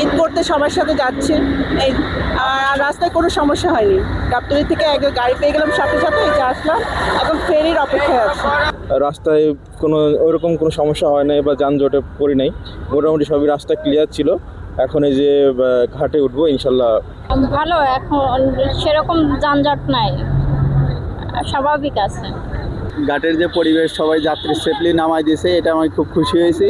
ঈদ করতে সবার সাথে যাচ্ছি। এই আর রাস্তায় কোনো সমস্যা হয়নি। গাবতলী থেকে এক গাড়ি পেয়ে গেলাম, সাথে সাথে এই যে আসলাম, এখন ফেরির অপেক্ষায় আছি। রাস্তায় কোনো ওইরকম কোনো সমস্যা হয় নাই বা যানজটে পড়ি নাই, মোটামুটি সবই রাস্তা ক্লিয়ার ছিল। এখন এই যে ঘাটে উঠবো ইনশাল্লাহ। ভালো, এখন সেরকম যানজট নাই, স্বাভাবিক আছে। ঘাটের যে পরিবেশ, সবাই যাত্রী সেফলি নামাই দিয়েছে, এটা আমি খুব খুশি হয়েছি।